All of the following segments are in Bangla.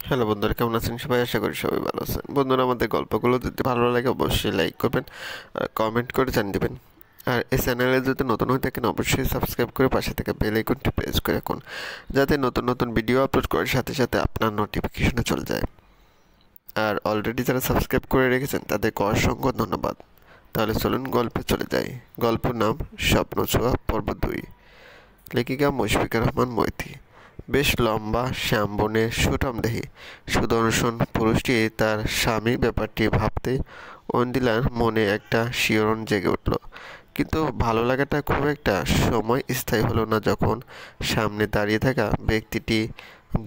হ্যালো বন্ধুরা, কেমন আছেন সবাই? আশা করি সবাই ভালো আছেন। বন্ধুরা, আমাদের গল্পগুলো যদি ভালো লাগে অবশ্যই লাইক করবেন আর কমেন্ট করে জানিয়ে দেবেন। আর এই চ্যানেলে যদি নতুন হয়ে থাকেন অবশ্যই সাবস্ক্রাইব করে পাশে থেকে বেল আইকনটি প্রেস করে রাখুন, যাতে নতুন নতুন ভিডিও আপলোড করার সাথে সাথে আপনার নোটিফিকেশনে চলে যায়। আর অলরেডি যারা সাবস্ক্রাইব করে রেখেছেন তাদেরকে অসংখ্য ধন্যবাদ। তাহলে চলুন গল্পে চলে যাই। গল্পের নাম স্বপ্ন ছোঁয়া পর্ব 2। লেখিকা মুশফিকা রহমান মৈথি। বেশ লম্বা, শ্যামবর্ণের সুঠামদেহী সুদর্শন পুরুষটি তার স্বামীর ব্যাপারটি ভাবতেই অন্দিলার মনে একটা শিহরণ জেগে উঠল। কিন্তু ভালো লাগাটা খুব একটা সময় স্থায়ী হলো না, যখন সামনে দাঁড়িয়ে থাকা ব্যক্তিটি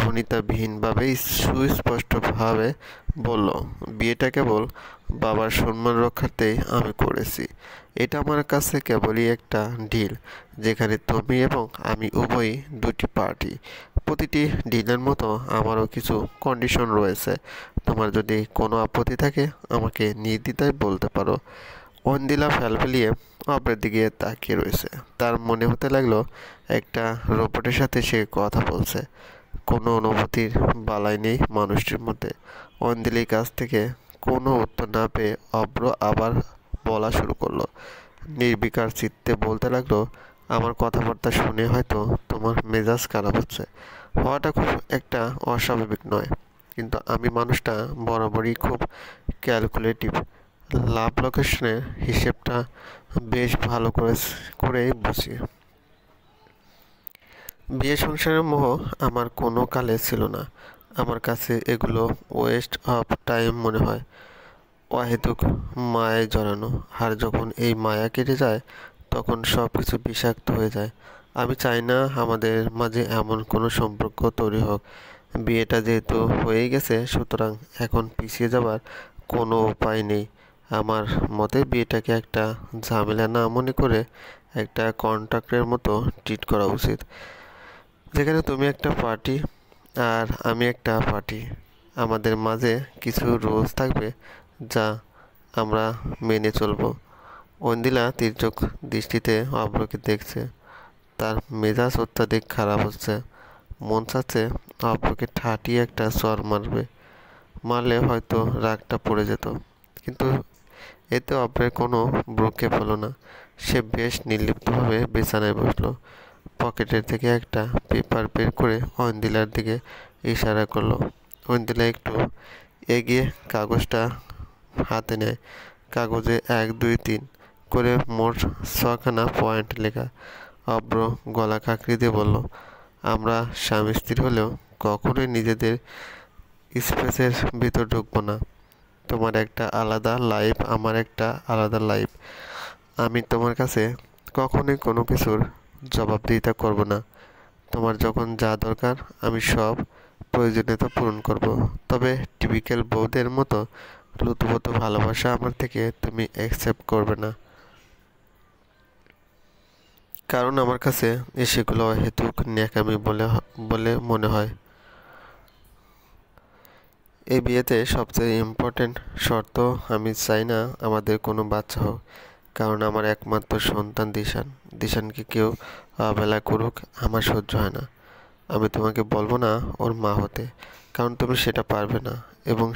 ভনিতাবিহীনভাবে সুস্পষ্টভাবে বলল, বিয়েটা কেবল বাবার সম্মান রক্ষার্থেই আমি করেছি। এটা আমার কাছে কেবলই একটা ডিল, যেখানে তুমি এবং আমি উভয়ই দুটি পার্টি। প্রতিটি ডিলের মতো আমারও কিছু কন্ডিশন রয়েছে। তোমার যদি কোনো আপত্তি থাকে আমাকে নির্দ্বিধায় বলতে পারো। অন্দিলা ফেলফেলিয়ে অপরের দিকে তাকিয়ে রয়েছে। তার মনে হতে লাগলো একটা রোবটের সাথে সে কথা বলছে। কোনো অনুভূতির বালাই নেই মানুষটির মধ্যে। অঞ্জলির কাছ থেকে কোনো উত্তর না পেয়ে অব্র আবার বলা শুরু করলো। নির্বিকার চিত্তে বলতে লাগলো, আমার কথাবার্তা শুনে হয়তো তোমার মেজাজ খারাপ হচ্ছে। হওয়াটা খুব একটা অস্বাভাবিক নয়, কিন্তু আমি মানুষটা বরাবরই খুব ক্যালকুলেটিভ। লাভ লোকেশনের হিসেবটা বেশ ভালো করেই বুঝি। বিয়ে সংসারের মোহ আমার কোনো কালে ছিল না। আমার কাছে এগুলো ওয়েস্ট অফ টাইম মনে হয়, অহেতুক মায়ায় জড়ানো। আর যখন এই মায়া কেটে যায় তখন সব কিছু বিষাক্ত হয়ে যায়। আমি চাই না আমাদের মাঝে এমন কোনো সম্পর্ক তৈরি হোক। বিয়েটা যেহেতু হয়েই গেছে, সুতরাং এখন পিছিয়ে যাবার কোনো উপায় নেই। আমার মতে বিয়েটাকে একটা ঝামেলা না মনে করে একটা কন্ট্রাক্টের মতো ট্রিট করা উচিত, যেখানে তুমি একটা পার্টি আর আমি একটা পার্টি। আমাদের মাঝে কিছু রুলস থাকবে যা আমরা মেনে চলবো। অন্দিলা তির্যক দৃষ্টিতে অভ্রকে দেখছে। তার মেজাজ অত্যাধিক খারাপ হচ্ছে। মন চাচ্ছে অভ্রকে ঠাটিয়ে একটা চর মারলে হয়তো রাগটা পড়ে যেত। কিন্তু এতে অভ্রের কোনো ভ্রুক্ষেপ হলো না। সে বেশ নির্লিপ্তভাবে বিছানায় বসলো। পকেটের থেকে একটা পেপার বের করে ঐন্দ্রিলার দিকে ইশারা করলো। ঐন্দ্রিলা একটু এগিয়ে কাগজটা হাতে নেয়। কাগজে 1, 2, 3 করে মোট 6খানা পয়েন্ট লেখা। অভ্র গলা খাঁকড়ি দিয়ে বলল, আমরা স্বামী স্ত্রী হলেও কখনোই নিজেদের স্পেসের ভিতর ঢুকবো না। তোমার একটা আলাদা লাইফ, আমার একটা আলাদা লাইফ। আমি তোমার কাছে কখনোই কোনো কিছুর জবাবদিহিতা করব না। তোমার যখন যা দরকার আমি সব প্রয়োজনীয়তা পূরণ করব। তবে টিপিক্যাল বউদের মতো লুতুপুতু ভালোবাসা আমার থেকে তুমি অ্যাকসেপ্ট করবে না, কারণ আমার কাছে সেগুলো অহেতুক ন্যাকামি বলে মনে হয়। এই বিয়েতে সবচেয়ে ইম্পর্ট্যান্ট শর্ত, আমি চাই না আমাদের কোনো বাচ্চা হোক, কারণ আমার একমাত্র সন্তান দিশানকে কেউ অবহেলা করুক আমার সহ্য হয় না। আমি তোমাকে বলবো না ওর মা হতে, কারণ তুমি সেটা পারবে না এবং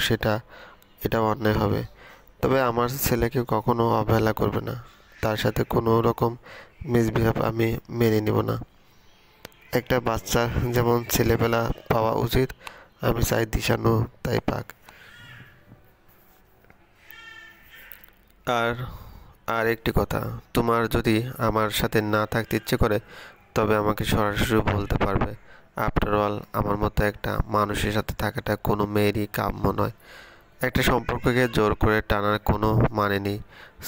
এটা অন্যায় হবে। তবে আমার ছেলেকে কখনো অবহেলা করবে না। তার সাথে কোনো রকম মিসবিহেভ আমি মেনে নেব না। একটা বাচ্চার যেমন ছেলেবেলা পাওয়া উচিত, আমি চাই দিশানও তাই পাক। আর আর একটি কথা, তোমার যদি আমার সাথে না থাকতে ইচ্ছে করে তবে আমাকে সরাসরি বলতে পারবে। আফটার অল আমার মতো একটা মানুষের সাথে থাকাটা কোনো মেয়েরই কাম্য নয়। একটা সম্পর্ককে জোর করে টানার কোনো মানে নেই।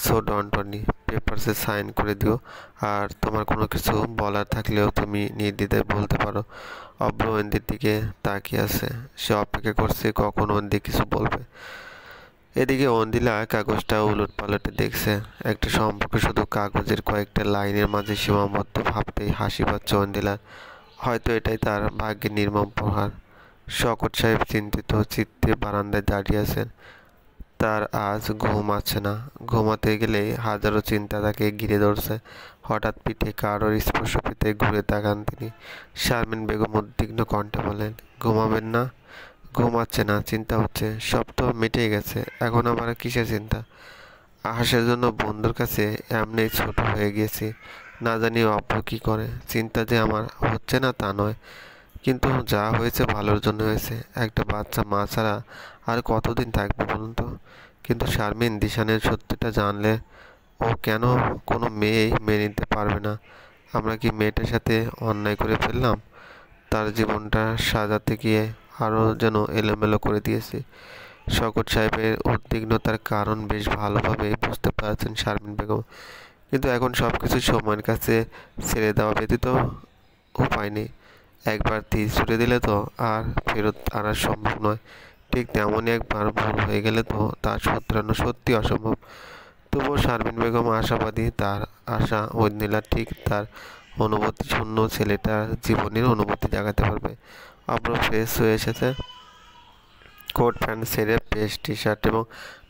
সো ডন্ট ওয়ারি, পেপারসে সাইন করে দিও। আর তোমার কোনো কিছু বলার থাকলেও তুমি নির্দ্বিধায় বলতে পারো। অভ্র ওয়েন্দির দিকে তাকিয়ে আছে। সে অপেক্ষা করছে কখন ওয়েন্দি কিছু বলবে। এদিকে অন্দিলা কাগজটা উলটপালটে দেখছে। একটা সম্পর্ক শুধু কাগজের কয়েকটা লাইনের মাঝে সীমাবদ্ধ ভাবতেই হাসি পাচ্ছে অন্দিলার। হয়তো এটাই তার ভাগ্যের নির্মম প্রহার। শকট সাহেব চিন্তিত চিত্তে বারান্দায় দাঁড়িয়ে আছেন। তার আজ ঘুম আছে না। ঘুমাতে গেলেই হাজারো চিন্তা তাকে ঘিরে ধরছে। হঠাৎ পিঠে কারোর স্পর্শ পেতে ঘুরে তাকান তিনি। শারমিন বেগম উদ্বিগ্ন কণ্ঠে বলেন, ঘুমাবেন না? ঘুমাচ্ছে না, চিন্তা হচ্ছে। সব তো মিটেই গেছে, এখন আবার কিসের চিন্তা? আকাশের জন্য বন্ধুর কাছে এমনি ছোট হয়ে গিয়েছি। না জানি অব্র কি করে। চিন্তা যে আমার হচ্ছে না তা নয়, কিন্তু যা হয়েছে ভালোর জন্য হয়েছে। একটা বাচ্চা মা ছাড়া আর কতদিন থাকবে বলুন তো? কিন্তু শারমিন দিশানের সত্যিটা জানলে ও কেন কোনো মেয়েই মেনে নিতে পারবে না? আমরা কি মেয়েটার সাথে অন্যায় করে ফেললাম? তার জীবনটা সাজাতে গিয়ে আরও যেন এলোমেলো করে দিয়েছি। শওকত সাহেবের উদ্বিগ্নতার কারণ বেশ ভালোভাবেই বুঝতে পারছেন শারমিন বেগম, কিন্তু এখন সব কিছু সময়ের কাছে ছেড়ে দেওয়া ব্যতীত উপায় নেই। একবার তীর ছুড়ে দিলে তো আর ফেরত আনা সম্ভব নয়। ঠিক তেমনই একবার ভুল হয়ে গেলে তো তা শুধরানো সত্যি অসম্ভব। তবুও শারমিন বেগম আশাবাদী, তার আশা ঐন্দ্রিলা ঠিক তার অনুভূতি শূন্য ছেলেটার জীবনের অনুভূতি জাগাতে পারবে। অব্র ফ্রেশ হয়ে এসেছে, কোট প্যান্ট ছেড়ে পেস্ট টি শার্ট এবং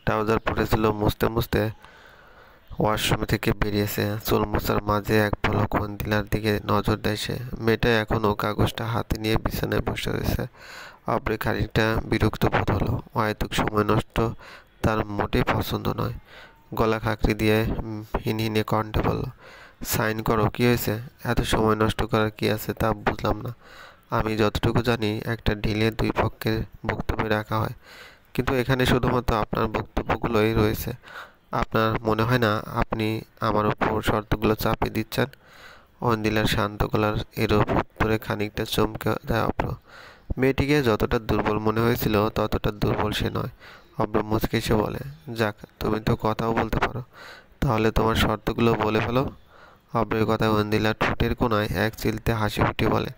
ট্রাউজার পরেছিল। মুছতে মুছতে ওয়াশরুম থেকে বেরিয়েছে। চুল মোছার মাঝে এক পলক ঐন্দ্রিলার দিকে নজর দেয় সে। মেয়েটা এখনও কাগজটা হাতে নিয়ে বিছানায় বসে রয়েছে। অব্রে খানিকটা বিরক্ত বোধ হলো। অহেতুক সময় নষ্ট তার মোটেই পছন্দ নয়। গলা খাঁকড়ি দিয়ে হিনহিনে কণ্ঠে বলল, সাইন করো। কি হয়েছে? এত সময় নষ্ট করার কি আছে তা বুঝলাম না। আমি যতটুকু জানি একটা ঢিলে দুই পক্ষের বক্তব্য রাখা হয়, কিন্তু এখানে শুধুমাত্র আপনার বক্তব্যগুলোই রয়েছে। আপনার মনে হয় না আপনি আমার উপর শর্তগুলো চাপিয়ে দিচ্ছেন? ঐন্দ্রিলার শান্ত গলার এরূপ উত্তরে খানিকটা চমকে যায় অব্র। মেয়েটিকে যতটা দুর্বল মনে হয়েছিল ততটা দুর্বল সে নয়। অব্র মুচকে এসে বলে, যাক, তুমি তো কথাও বলতে পারো, তাহলে তোমার শর্তগুলো বলে ফেলো। অব্রের কথায় ঐন্দ্রিলা ঠোঁটের কোণায় এক চিলতে হাসি ফুটিয়ে বলে,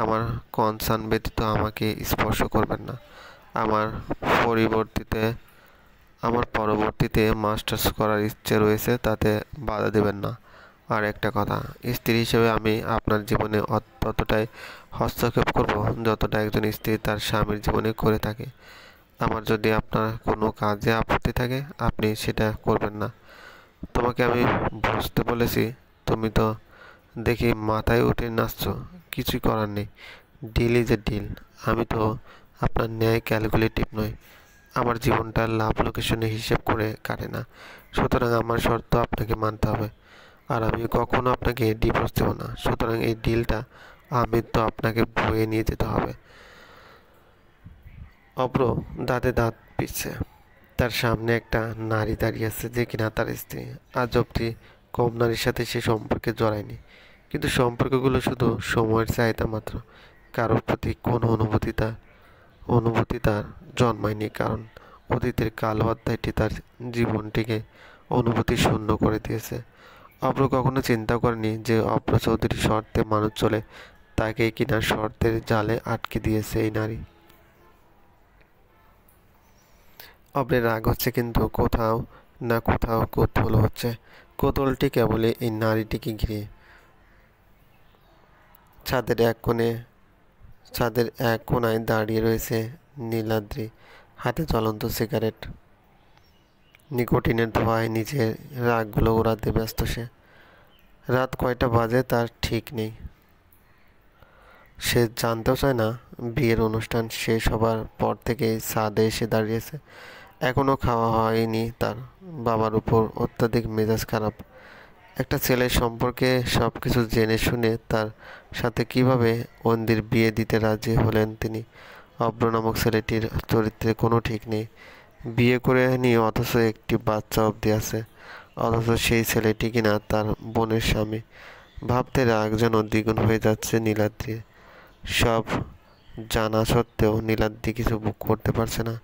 আমার কনসার্ন ব্যতীত আমাকে স্পর্শ করবেন না। আমার পরিবর্তিতে আমার পরবর্তীতে মাস্টার্স করার ইচ্ছে রয়েছে, তাতে বাধা দেবেন না। আর একটা কথা, স্ত্রী হিসেবে আমি আপনার জীবনে ততটাই হস্তক্ষেপ করব যতটা একজন স্ত্রী তার স্বামীর জীবনে করে থাকে। আমার যদি আপনার কোনো কাজে আপত্তি থাকে, আপনি সেটা করবেন না। তোমাকে আমি বুঝতে বলেছি, তুমি তো দেখি মাথায় উঠে নাচছো। কিছুই করার নেই, ডিল ইজ এ ডিল। আমি তো আপনার ন্যায় ক্যালকুলেটিভ নই। আমার জীবনটা লাভ লোকেশনে হিসেব করে কাটে না। সুতরাং আমার শর্ত আপনাকে মানতে হবে, আর আমি কখনো আপনাকে ডিভোর্স দেবো না। সুতরাং এই ডিলটা আমি তো আপনাকে বয়ে নিয়ে যেতে হবে। অব্র দাঁতে দাঁত পিষছে। তার সামনে একটা নারী দাঁড়িয়ে আছে যে কিনা তার স্ত্রী। আজ অবধি কম নারীর সাথে সে সম্পর্কে জড়ায়নি, কিন্তু সম্পর্কগুলো শুধু সময়ের চাহিদা মাত্র। কারোর প্রতি কোনো অনুভূতি তার জন্মায়নি, কারণ অতীতের কালো অধ্যায়টি তার জীবনটিকে অনুভূতি শূন্য করে দিয়েছে। অব্র কখনো চিন্তা করেনি যে অব্র চৌধুরীর শর্তে মানুষ চলে, তাকেই কিনা শর্তের জালে আটকে দিয়েছে এই নারী। অব্রের রাগ হচ্ছে, কিন্তু কোথাও না কোথাও কৌতূহল হচ্ছে। কৌতূহলটি কেবলই এই নারীটিকে ঘিরে। ছাদের এক কোণায় দাঁড়িয়ে রয়েছে নীলাদ্রি, হাতে জ্বলন্ত সিগারেট। নিকোটিনের ধোঁয়ায় নিজের রাগগুলো ওড়াতে ব্যস্ত সে। রাত কয়টা বাজে তার ঠিক নেই। সে জানতেও চায় না। বিয়ের অনুষ্ঠান শেষ হবার পর থেকেই ছাদে এসে দাঁড়িয়েছে। এখনও খাওয়া হয়নি তার। বাবার উপর অত্যাধিক মেজাজ খারাপ। একটা ছেলের সম্পর্কে সব কিছু জেনে শুনে তার সাথে কিভাবে ঐন্দ্রির বিয়ে দিতে রাজি হলেন তিনি? অব্র নামক ছেলেটির চরিত্রে কোনো ঠিক নেই। বিয়ে করে নিয়ে অথচ একটি বাচ্চা অবধি আছে, অথচ সেই ছেলেটি কিনা তার বোনের স্বামী। ভাবতে রাগ যেন দ্বিগুণ হয়ে যাচ্ছে নীলাদ্রির। সব জানা সত্ত্বেও নীলাদ্রি কিছু করতে পারছে না।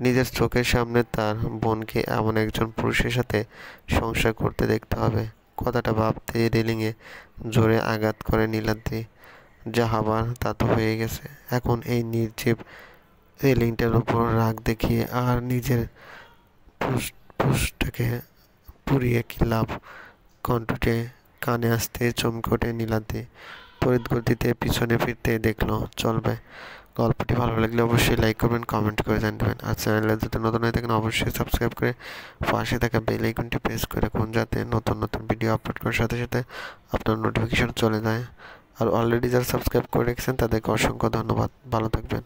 নিজের চোখের সামনে তার বোনকে এমন একজন পুরুষের সাথে সংসার করতে দেখতে হবে, কথাটা ভাবতেই রেলিংয়ে জোরে আঘাত করে নীলাদ্রি। যা হবার তা তো হয়ে গেছে। এখন এই নির্জীব রেলিংটার উপর রাগ দেখিয়ে আর নিজের পুষটাকে পুড়িয়ে কি লাভ? কণ্ঠটে কানে আসতে চমকে ওঠে নীলাদ্রি। তড়িৎ গতিতে পিছনে ফিরতে দেখলো চলবে। গল্পটি ভালো লাগলে অবশ্যই লাইক করবেন, কমেন্ট করে জানাবেন। আর চ্যানেলে যদি নতুন হয়ে থাকেন অবশ্যই সাবস্ক্রাইব করে পাশে থাকা বেল আইকনটি প্রেস করে রাখুন, যাতে নতুন নতুন ভিডিও আপলোড করার সাথে সাথে আপনার নোটিফিকেশন চলে যায়। আর অলরেডি যারা সাবস্ক্রাইব করে রেখেছেন তাদেরকে অসংখ্য ধন্যবাদ। ভালো থাকবেন।